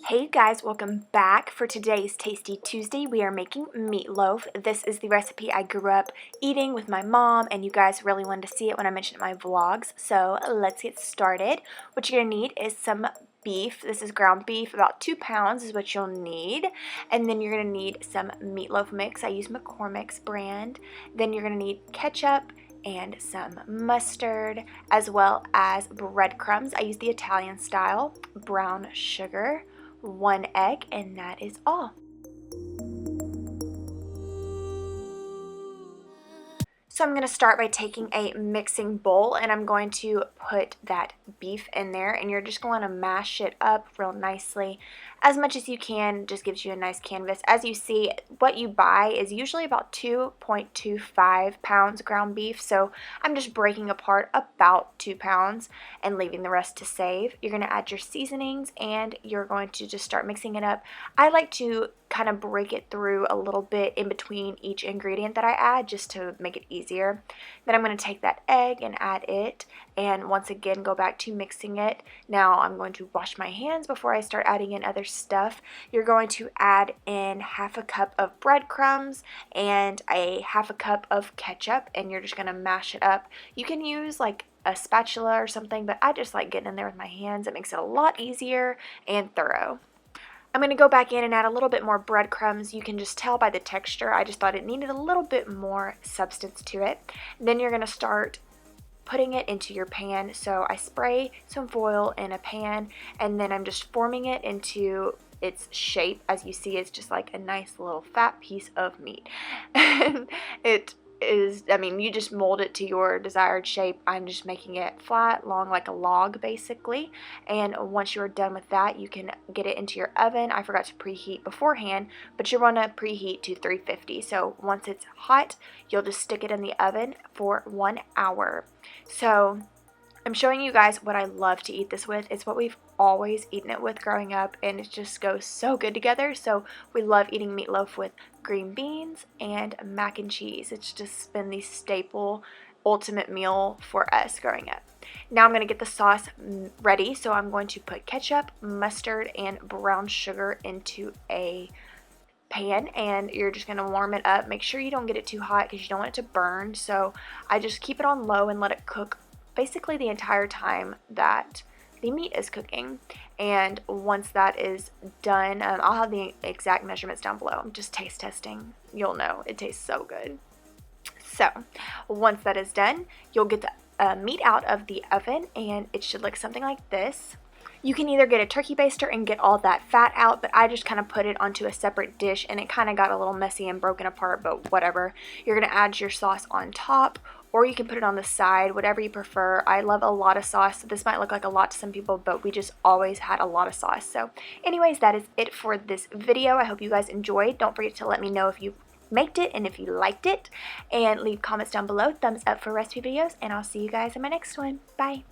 Hey you guys, welcome back. For today's Tasty Tuesday, we are making meatloaf. This is the recipe I grew up eating with my mom, and you guys really wanted to see it when I mentioned it in my vlogs. So let's get started. What you're going to need is some beef. This is ground beef. About 2 pounds is what you'll need. And then you're going to need some meatloaf mix. I use McCormick's brand. Then you're going to need ketchup and some mustard, as well as breadcrumbs. I use the Italian style, brown sugar, 1 egg, and that is all. So I'm going to start by taking a mixing bowl, and I'm going to put that beef in there, and you're just going to mash it up real nicely as much as you can. Just gives you a nice canvas. As you see, what you buy is usually about 2.25 pounds ground beef, so I'm just breaking apart about 2 pounds and leaving the rest to save. You're going to add your seasonings, and you're going to just start mixing it up. I like to kind of break it through a little bit in between each ingredient that I add, just to make it easier. Then I'm going to take that egg and add it, and once again go back to mixing it. Now I'm going to wash my hands before I start adding in other stuff. You're going to add in 1/2 cup of breadcrumbs and a 1/2 cup of ketchup, and you're just going to mash it up. You can use like a spatula or something, but I just like getting in there with my hands. It makes it a lot easier and thorough. I'm going to go back in and add a little bit more breadcrumbs. You can just tell by the texture. I just thought it needed a little bit more substance to it. Then you're going to start putting it into your pan. So I spray some foil in a pan, and then I'm just forming it into its shape. As you see, it's just like a nice little fat piece of meat. It is, I mean, you just mold it to your desired shape. I'm just making it flat, long, like a log basically. And once you're done with that, you can get it into your oven. I forgot to preheat beforehand, but you want to preheat to 350. So once it's hot, you'll just stick it in the oven for 1 hour. So I'm showing you guys what I love to eat this with. It's what we've always eaten it with growing up, and it just goes so good together. So we love eating meatloaf with green beans and mac and cheese. It's just been the staple ultimate meal for us growing up. Now I'm going to get the sauce ready. So I'm going to put ketchup, mustard, and brown sugar into a pan, and you're just going to warm it up. Make sure you don't get it too hot because you don't want it to burn. So I just keep it on low and let it cook basically the entire time that the meat is cooking. And once that is done, I'll have the exact measurements down below. I'm just taste testing. You'll know it tastes so good. So once that is done, you'll get the meat out of the oven, and it should look something like this. You can either get a turkey baster and get all that fat out, but I just kind of put it onto a separate dish, and it kind of got a little messy and broken apart, but whatever. You're going to add your sauce on top, or you can put it on the side, whatever you prefer. I love a lot of sauce. This might look like a lot to some people, but we just always had a lot of sauce. So anyways, that is it for this video. I hope you guys enjoyed. Don't forget to let me know if you made it and if you liked it, and leave comments down below. Thumbs up for recipe videos, and I'll see you guys in my next one. Bye.